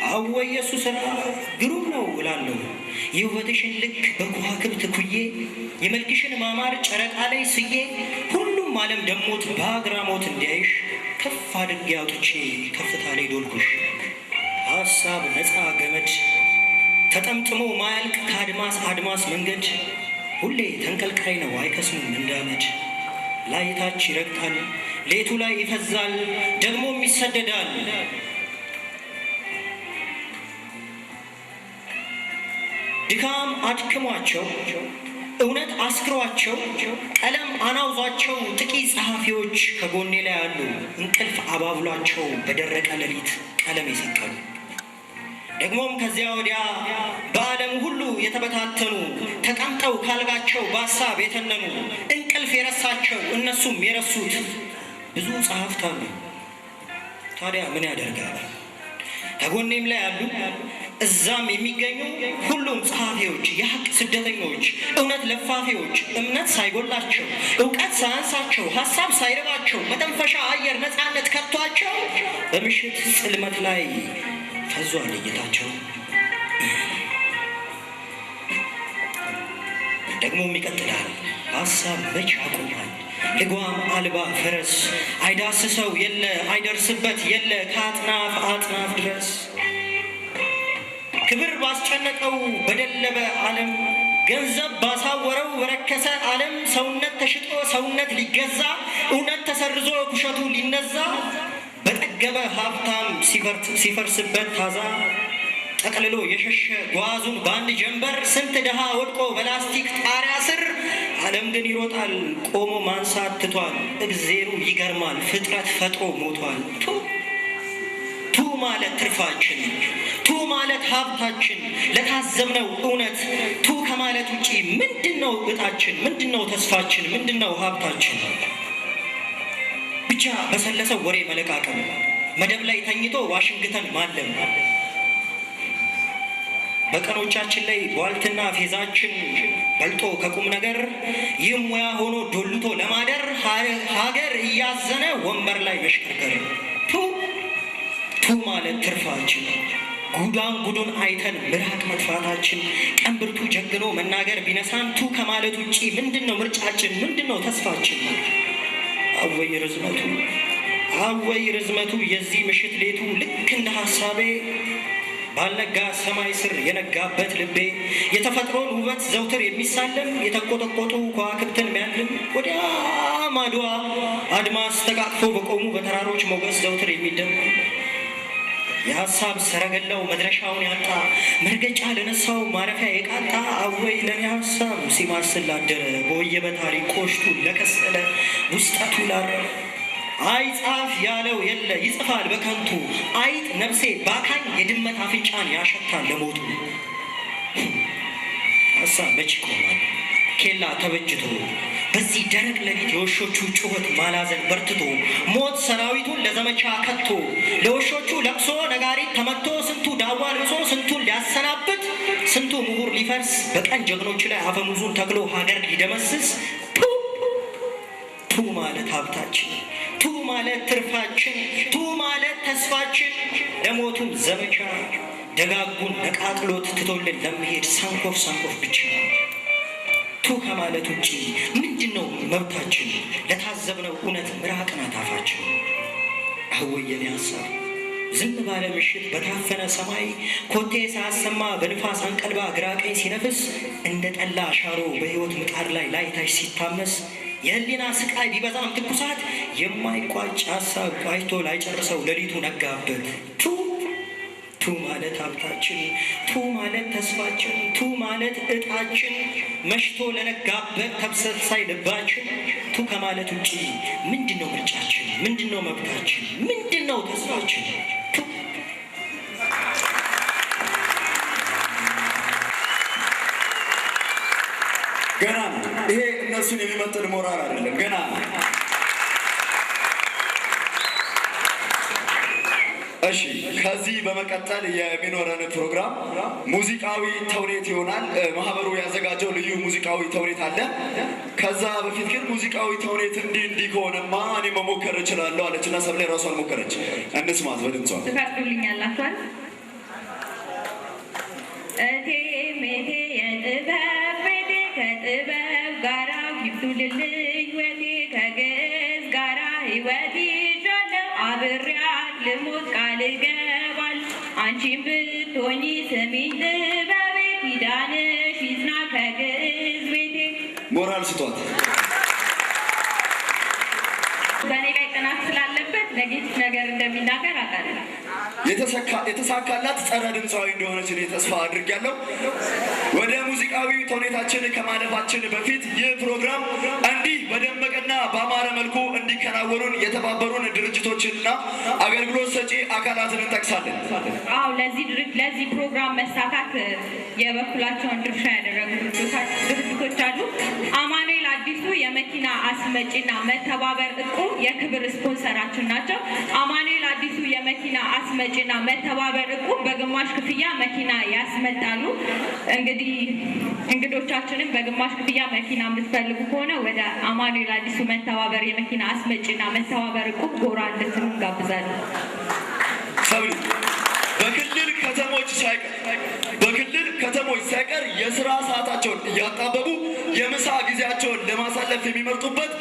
አወይ የሱ ስራ ግሩም ነው እላለሁ። የውበትሽን ልክ በከዋክብት ኩዬ የመልክሽን ማማር ጨረቃ ላይ ስዬ ሁሉም ዓለም ደሞት በአግራሞት እንዲያይሽ ከፍ አድርጌ አውጥቼ ከፍታ ላይ ዶልኩሽ። ሀሳብ ነፃ ገመድ ተጠምጥሞ ማያልቅ ከአድማስ አድማስ መንገድ ሁሌ ተንቀልቃይ ነው አይከስሙም እንዳመድ። ላይታች ይረግጣል ሌቱ ላይ ይፈዛል ደግሞም ይሰደዳል። ድካም አድክሟቸው እውነት አስክሯቸው ቀለም አናውዟቸው ጥቂት ጸሐፊዎች ከጎኔ ላይ አሉ። እንቅልፍ አባብሏቸው በደረቀ ሌሊት ቀለም የሰቀሉ ደግሞም ከዚያ ወዲያ በዓለም ሁሉ የተበታተኑ ተቀምጠው ካልጋቸው በሀሳብ የተነኑ እንቅልፍ የረሳቸው እነሱም የረሱት ብዙ ጸሐፍት አሉ። ታዲያ ምን ያደርጋል? ከጎኔም ላይ አሉ እዛም የሚገኙ ሁሉም ጸሐፊዎች፣ የሀቅ ስደተኞች፣ እውነት ለፋፊዎች፣ እምነት ሳይጎላቸው እውቀት ሳያንሳቸው ሀሳብ ሳይርባቸው መተንፈሻ አየር ነፃነት ከቷቸው በምሽት ጽልመት ላይ ፈዟል እይታቸው። ደግሞም ይቀጥላል ሀሳብ መች ያቆማል? ልጓም አልባ ፈረስ አይዳስሰው የለ አይደርስበት የለ ከአጥናፍ አጥናፍ ድረስ። ክብር ባስጨነቀው በደለበ ዓለም ገንዘብ ባሳወረው በረከሰ ዓለም ሰውነት ተሽጦ ሰውነት ሊገዛ እውነት ተሰርዞ ኩሸቱ ሊነዛ በጠገበ ሀብታም ሲፈርስበት ታዛ ጠቅልሎ የሸሸ ጓዙን በአንድ ጀንበር ስንት ድሃ ወድቆ በላስቲክ ጣሪያ ስር ዓለም ግን ይሮጣል ቆሞ ማንሳት ትቷል። እግዜሩ ይገርማል ፍጥረት ፈጥሮ ሞቷል። ቱ ማለት ትርፋችን፣ ቱ ማለት ሀብታችን ለታዘብነው እውነት ቱ ከማለት ውጪ ምንድነው እጣችን? ምንድነው ተስፋችን? ምንድነው ሀብታችን? ብቻ በሰለሰው ወሬ መለቃቀም መደብ ላይ ተኝቶ ዋሽንግተን ማለም በቀኖቻችን ላይ ቧልትና ፌዛችን በልጦ ከቁም ነገር ይህም ሙያ ሆኖ ዶልቶ ለማደር ሀገር እያዘነ ወንበር ላይ መሽከርከር። ቱ ማለት ትርፋችን ጉዱን አይተን ምራቅ መጥፋታችን ቀንብርቱ ጀግኖ መናገር ቢነሳን ቱ ከማለት ውጪ ምንድነው ምርጫችን? ምንድነው ተስፋችን? አወይ ርዝመቱ የዚህ ምሽት ሌቱ ልክ እንደ ሀሳቤ ባልነጋ ሰማይ ስር የነጋበት ልቤ የተፈጥሮን ውበት ዘውትር የሚሳለም የተቆጠቆጡ ከዋክብትን ሚያልም ወዲያ ማዶዋ አድማስ ተቃቅፎ በቆሙ በተራሮች ሞገስ ዘውትር የሚደም የሀሳብ ሰረገላው መድረሻውን ያጣ መርገጫ ለነሳው ማረፊያ የቃጣ አወይ ለኔ ሀሳብ ሲማስል ላደረ በወየበ ታሪክ ቆሽቱ ለከሰለ ውስጠቱ ላረ አይጻፍ ያለው የለ ይጽፋል በከንቱ አይጥ ነፍሴ ባካኝ የድመት አፍንጫን ያሸታል ለሞቱ። ሀሳብ መች ይቆማል ኬላ ተበጅቶ በዚህ ደረቅ ሌሊት የውሾቹ ጩኸት ማላዘን በርትቶ ሞት ሰራዊቱን ለዘመቻ ከቶ ለውሾቹ ለቅሶ ነጋሪት ተመቶ ስንቱ ዳዋ ልብሶ ስንቱን ሊያሰናብት ስንቱ ምሁር ሊፈርስ በቀን ጀግኖች ላይ አፈሙዙን ተክሎ ሀገር ሊደመስስ ቱ ማለት ሀብታችን፣ ቱ ማለት ትርፋችን፣ ቱ ማለት ተስፋችን ለሞቱም ዘመቻ ደጋጉን ነቃቅሎት ትቶልን ለመሄድ ሳንኮፍ ብቻ። ቱ ከማለት ውጪ ምንድን ነው መብታችን? ለታዘብነው እውነት ምራቅና ታፋችን። አወየኔ ሀሳብ ዝም ባለ ምሽት በታፈነ ሰማይ ኮቴ ሳያሰማ በንፋስ አንቀልባ ግራ ቀኝ ሲነፍስ እንደ ጠላ ሻሮ በሕይወት ምጣድ ላይ ላይታች ሲታመስ የህሊና ስቃይ ቢበዛም ትኩሳት የማይቋጭ ሀሳብ ቋጭቶ ላይጨርሰው ሌሊቱ ነጋበት። ቱ ማለት ሀብታችን፣ ቱ ማለት ተስፋችን፣ ቱ ማለት እጣችን መሽቶ ለነጋበት ተብሰልሳይ ልባችን። ቱ ከማለት ውጪ ምንድነው ምርጫችን? ምንድነው መብታችን? ምንድነው ተስፋችን? ገና ይሄ እነሱን የሚመጥን ሞራል አይደለም። ገና እሺ ከዚህ በመቀጠል የሚኖረን ፕሮግራም ሙዚቃዊ ተውኔት ይሆናል። ማህበሩ ያዘጋጀው ልዩ ሙዚቃዊ ተውኔት አለ። ከዛ በፊት ግን ሙዚቃዊ ተውኔት እንዲህ ከሆነማ እኔ መሞከር እችላለሁ አለችና ሰብለ ራሷን ሞከረች። እንስማት በድምጿ። ትፈቅዱልኛላችኋል? እቴ ሜቴ የጥበብ ቤቴ ከጥበብ ጋራ ይብቱልልኝ ወቴ ከግዕዝ ጋራ ሕይወት ይዣለሁ አብሬያት ልሞት ቃል እገባለሁ አንቺን ብትሆኚ ስሚኝ ጥበቤ ኪዳንሽ ይጽና ከግዕዝ ቤቴ። ሞራል ስጧት። በእኔ ላይ ጥናት ስላለበት ነጌቲቭ ነገር እንደሚናገር አውቃለሁ። የተሳካላት ጸረ ድምፃዊ እንደሆነች እኔ ተስፋ አድርጊያለሁ። ወደ ሙዚቃዊ ተውኔታችን ከማለፋችን በፊት ይህ ፕሮግራም እንዲህ በደመቀና በአማረ መልኩ እንዲከናወኑን የተባበሩን ድርጅቶችንና አገልግሎት ሰጪ አካላትን እንጠቅሳለን። አዎ ለዚህ ፕሮግራም መሳካት የበኩላቸውን ድርሻ ያደረጉ ድርጅቶች አሉ። አማኑኤል አዲሱ የመኪና አስመጪና መተባበር እቁብ የክብር ስፖንሰራችን ናቸው። አማኑኤል አዲሱ የመኪና አስመጪና መተባበር እቁብ በግማሽ ክፍያ መኪና ያስመጣሉ። እንግዲህ እንግዶቻችንም በግማሽ ክፍያ መኪና የምትፈልጉ ከሆነ ወደ አማኑኤል አዲሱ መተባበር የመኪና አስመጪና መተባበር እቁብ ጎራ እንድትሉ እንጋብዛለን። በክልል ከተሞች ሳይቀር የስራ ሰዓታቸውን እያጣበቡ የምሳ ጊዜያቸውን ለማሳለፍ የሚመርጡበት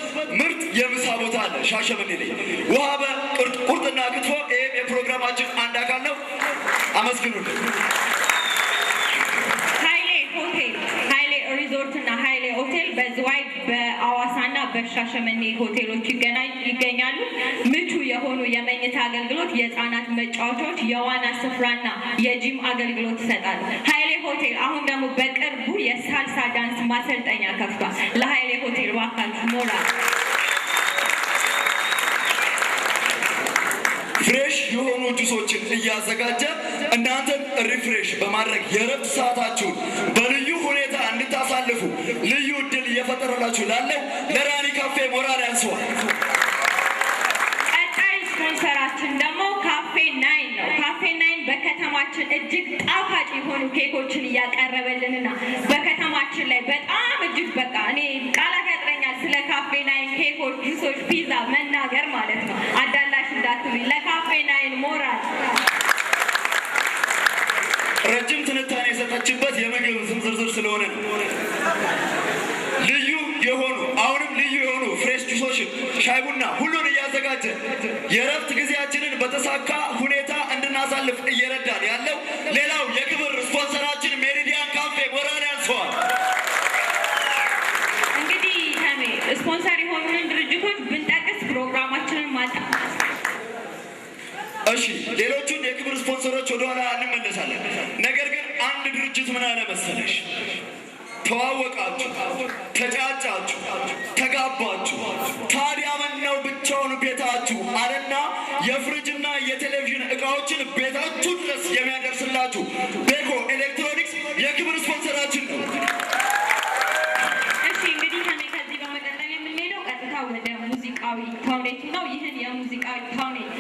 ምርጥ የምሳ ቦታ አለ ሻሸመኔ ላይ። ውሃ በቁርጥና ክትፎ ይህም የፕሮግራማችን አንድ አካል ነው። አመስግኑልን። ኃይሌ ሪዞርትና ኃይሌ ሆቴል በዝዋይ በአዋሳና በሻሸመኔ ሆቴሎች ይገኛሉ። ምቹ የሆኑ የመኝታ አገልግሎት፣ የህፃናት መጫወቻዎች፣ የዋና ስፍራና የጂም አገልግሎት ይሰጣሉ። ኃይሌ ሆቴል አሁን ደግሞ በቅርቡ የሳልሳ ዳንስ ማሰልጠኛ ከፍቷል። ለኃይሌ ሆቴል ባካችሁ ሞራል። ፍሬሽ የሆኑ ጁሶችን እያዘጋጀ እናንተን ሪፍሬሽ በማድረግ የረፍት ሰዓታችሁን በልዩ ሁኔታ እንድታሳልፉ ልዩ እድል እየፈጠረላችሁ ላለው ለራኒ ካፌ ሞራል ያንሰዋል። ቀጣይ ስፖንሰራችን ደግሞ ካፌ ናይን ነው። ካፌ ናይን በከተማችን እጅግ ጣፋጭ የሆኑ ኬኮችን እያቀረበልንና በከተማችን ላይ በጣም እጅግ በቃ እኔ ቃላት ያጥረኛል ስለ ካፌ ናይን ኬኮች፣ ጁሶች፣ ፒዛ መናገር ማለት ነው። አዳላሽ እንዳትሉኝ። ለካፌ ናይን ሞራል። ረጅም ትንታኔ የሰጠችበት የምግብ ስም ዝርዝር ስለሆነ ነው። ልዩ የሆኑ ፍሬሽ ጁሶችን፣ ሻይ ቡና ሁሉን እያዘጋጀ የእረፍት ጊዜያችንን በተሳካ ሁኔታ እንድናሳልፍ እየረዳን ያለው ሌላው የክብር ስፖንሰራችን ሜሪዲያን ካፌ ሞራል ያንሰዋል። እንግዲህ ስፖንሰር የሆኑንን ድርጅቶች ብንጠቅስ ፕሮግራማችንን ማጣ። እሺ ሌሎቹን የክብር ስፖንሰሮች ወደኋላ እንመለሳለን። ነገር ግን አንድ ድርጅት ምን አለ መሰለሽ፣ ተዋወቃችሁ፣ ተጫጫችሁ፣ ተጋባችሁ፣ ታዲያ ምነው ብቻውን ቤታችሁ አለና የፍሪጅና የቴሌቪዥን እቃዎችን ቤታችሁ ድረስ የሚያደርስላችሁ ቤኮ ኤሌክትሮኒክስ የክብር ስፖንሰራችን ነው። እሺ እንግዲህ ከዚህ በመቀጠል የምንሄደው ቀጥታ ወደ ሙዚቃዊ ተውኔቱ ነው። ይህን የሙዚቃዊ ተውኔት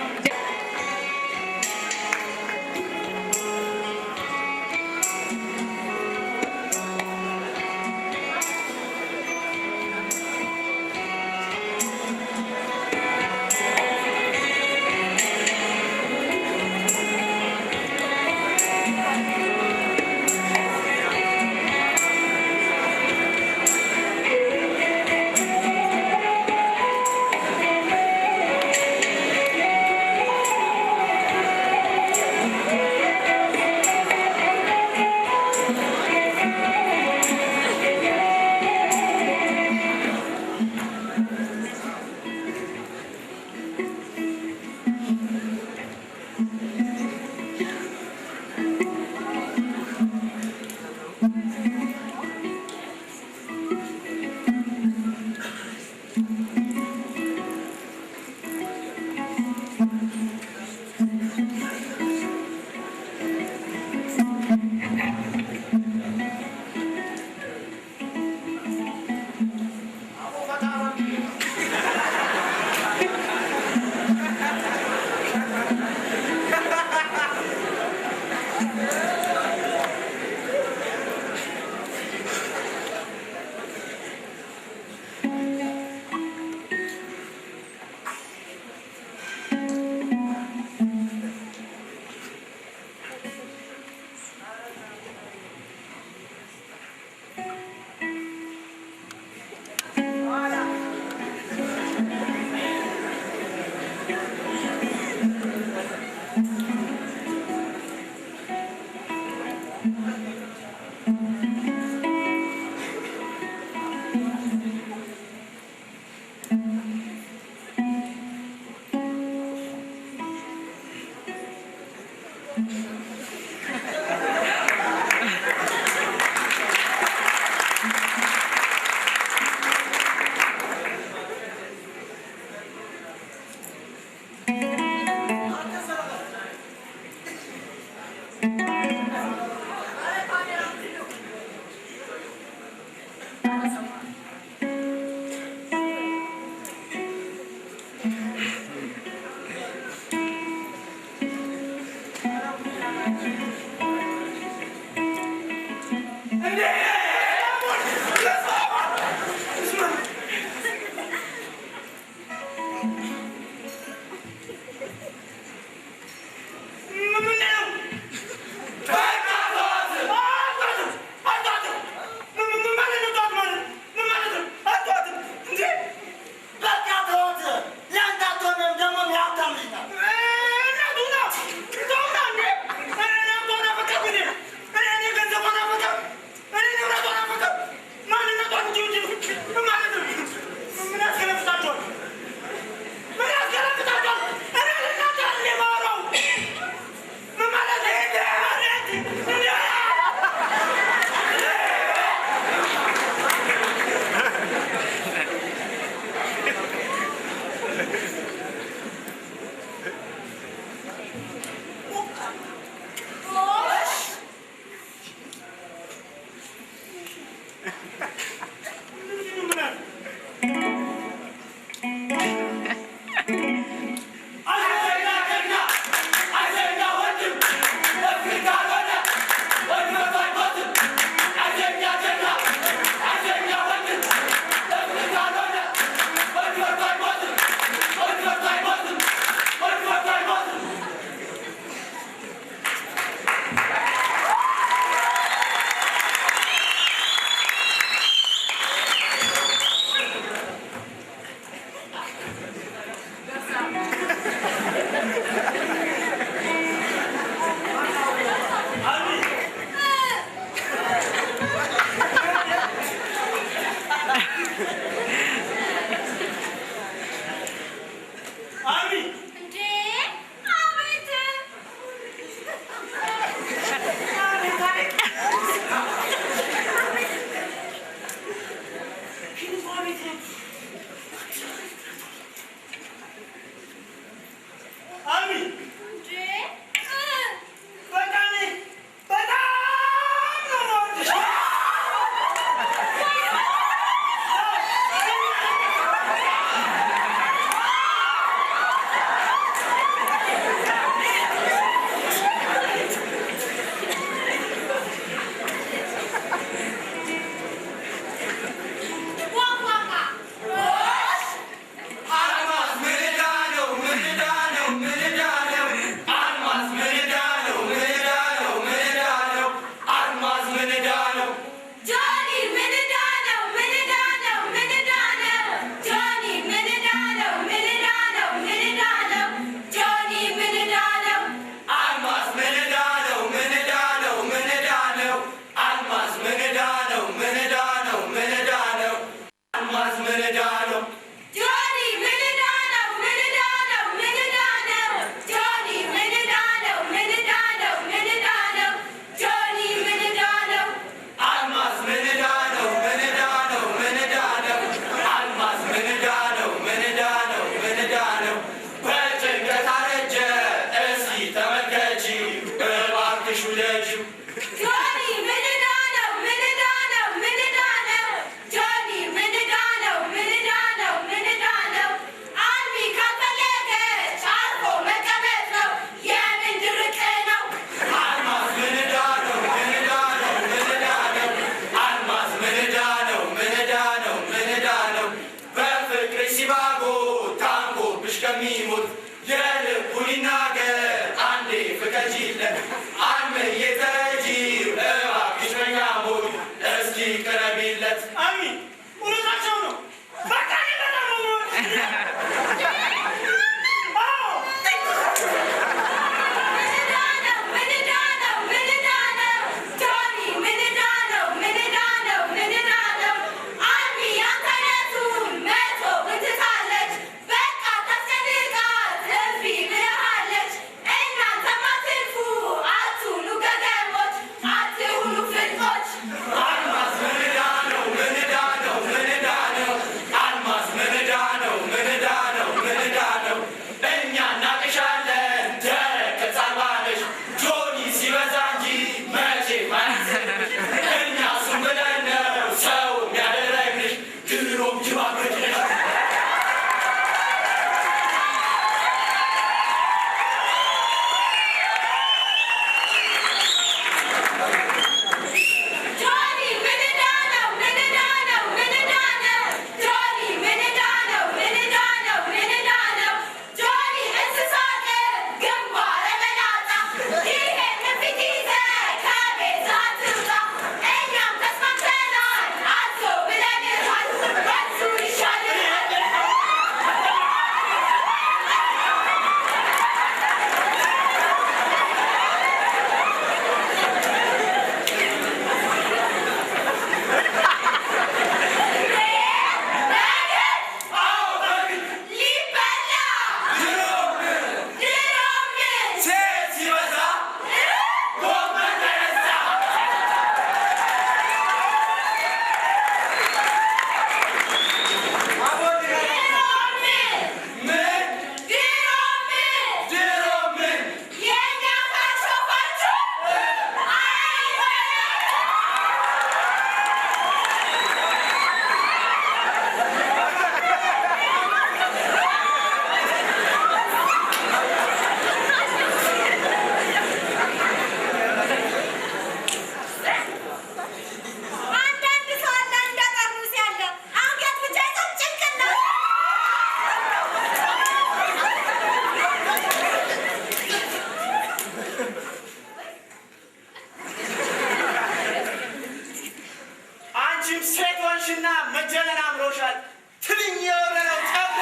ሴት ሆንሽና መጀነን አምሮሻል ትልኝ የወረነው ጠቦ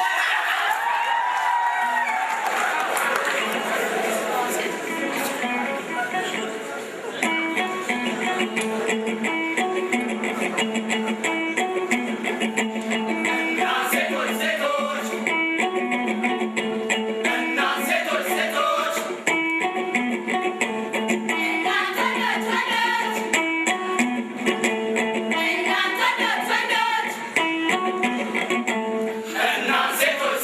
ሴቶች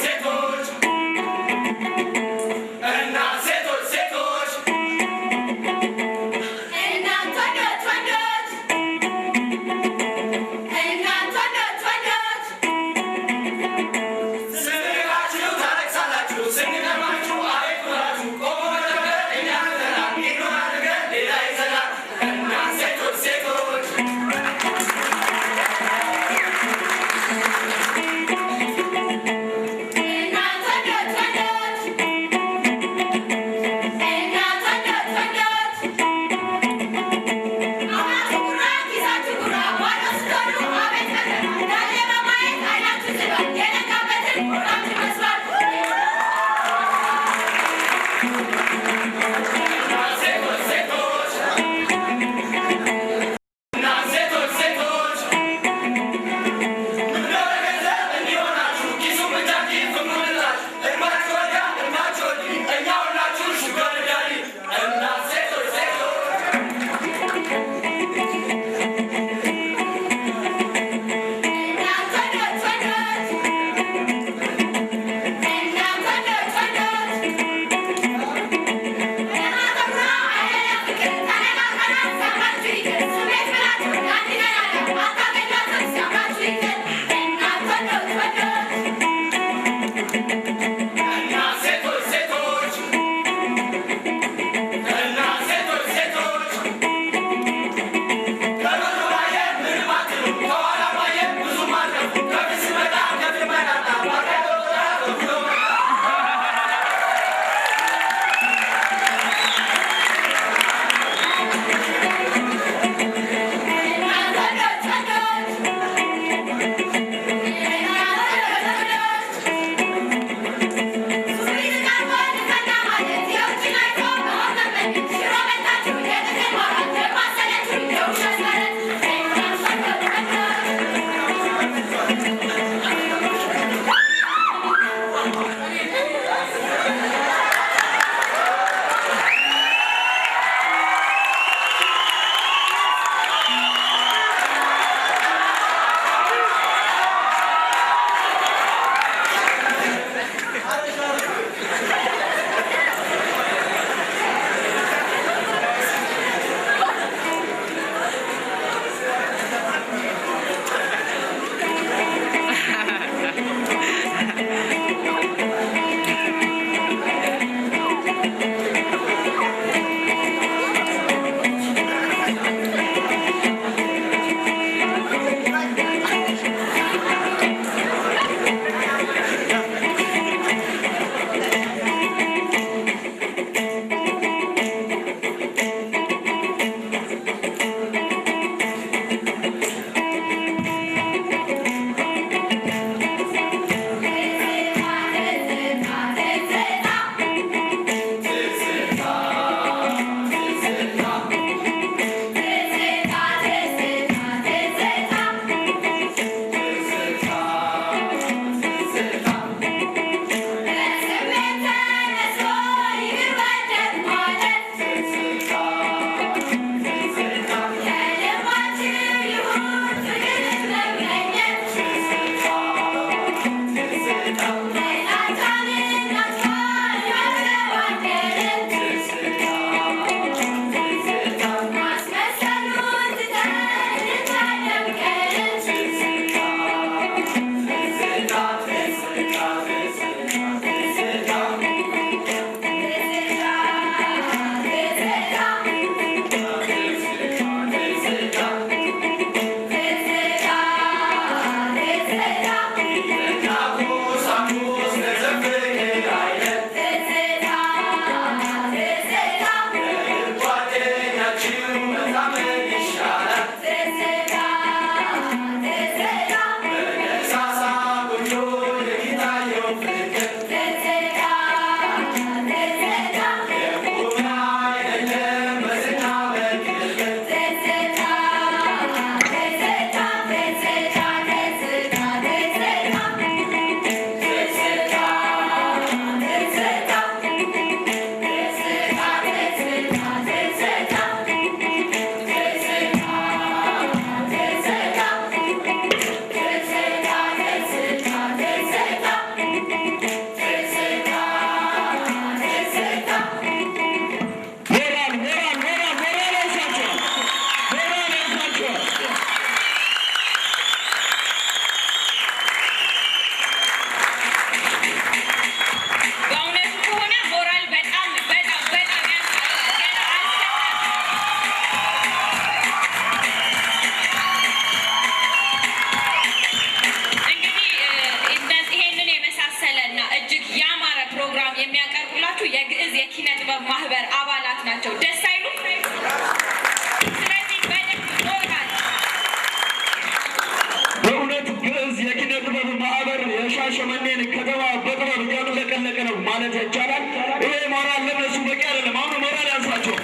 ሻሸመኔን ከተማ በጥበብ እያጥለቀለቀ ነው ማለት ይቻላል። ይሄ ሞራል ለነሱ በቂ አይደለም። አሁን ሞራል ያንሳቸው።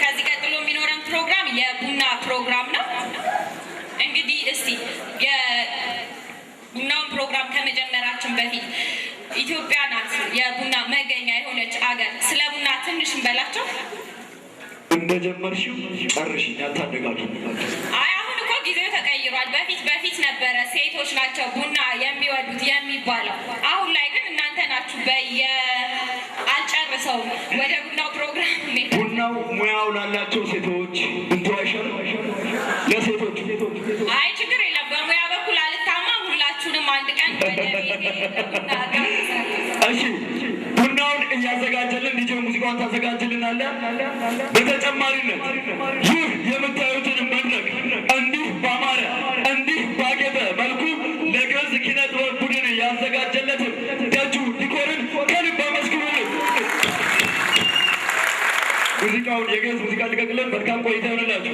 ከዚህ ቀጥሎ የሚኖረን ፕሮግራም የቡና ፕሮግራም ነው። እንግዲህ እስቲ የቡናውን ፕሮግራም ከመጀመራችን በፊት ኢትዮጵያ ናት የቡና መገኛ የሆነች አገር። ስለ ቡና ትንሽ እንበላቸው። እንደጀመርሽው ጨርሽ፣ ያታደጋችሁ። አይ አሁን እኮ ጊዜው ተቀይሯል። በፊት ነበረ ሴቶች ናቸው ቡና የሚወዱት የሚባለው። አሁን ላይ ግን እናንተ ናችሁ አልጨርሰው ወደ ቡናው ፕሮግራም ቡናው ሙያው ላላቸው ሴቶች እንትዋሸር ለሴቶች አይ ችግር የለም። በሙያ በኩል አልታማም። ሁላችሁንም አንድ ቀን ወደ ቡና ጋር እሺ ቡናውን እያዘጋጀልን ዲጄ ሙዚቃውን ታዘጋጅልናለ። በተጨማሪነት ይህ የምታዩትን መድረክ እንዲህ ባማረ እንዲህ ባጌጠ መልኩ ለግዕዝ ኪነ ጥበብ ቡድን ያዘጋጀለትን ደጁ ዲኮርን ከልብ አመስግኑልን። ሙዚቃውን የግዕዝ ሙዚቃ ልቀቅልን። መልካም ቆይታ ይሆንላችሁ።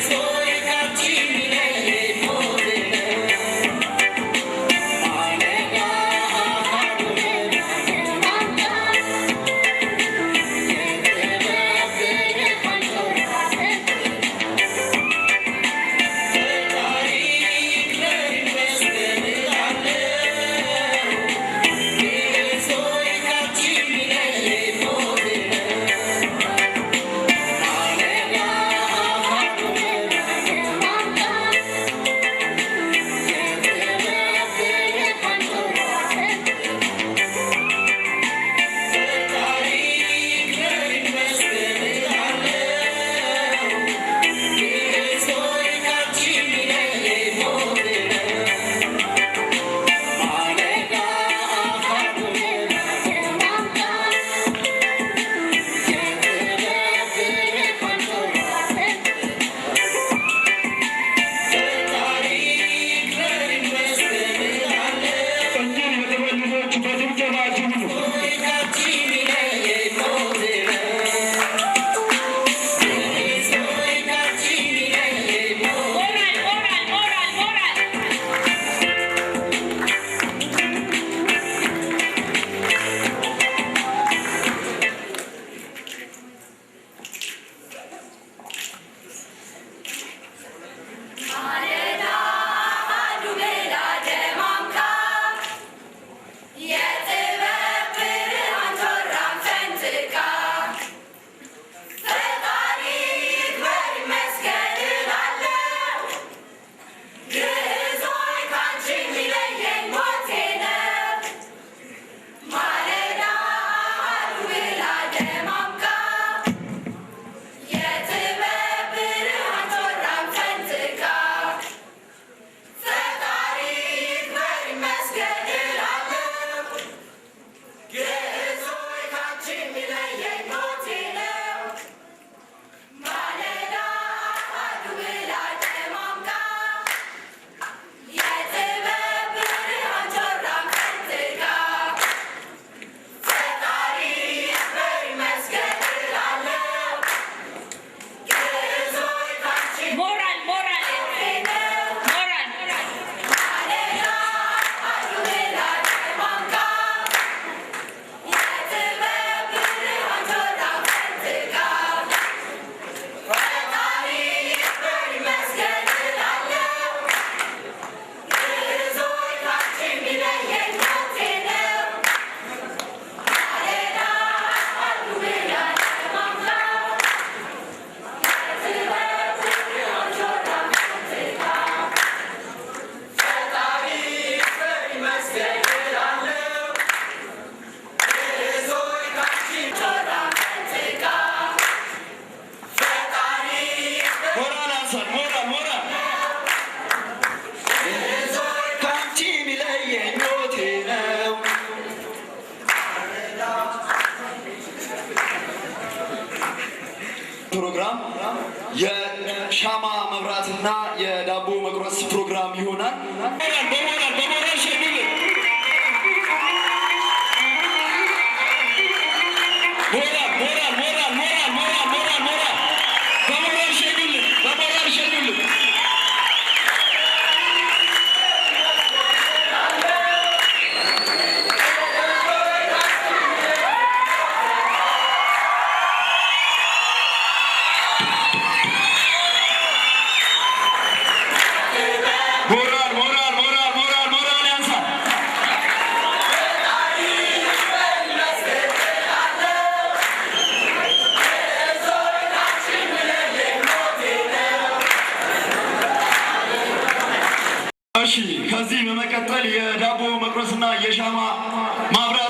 Soy የሽልማትና የዳቦ መቁረስ ፕሮግራም ይሆናል። በሞራል ሸኙልን። በሞራል ሸኙልን። ሞራል ያንሳል። እሺ፣ ከዚህ በመቀጠል የዳቦ መቁረስና የሻማ ማብራት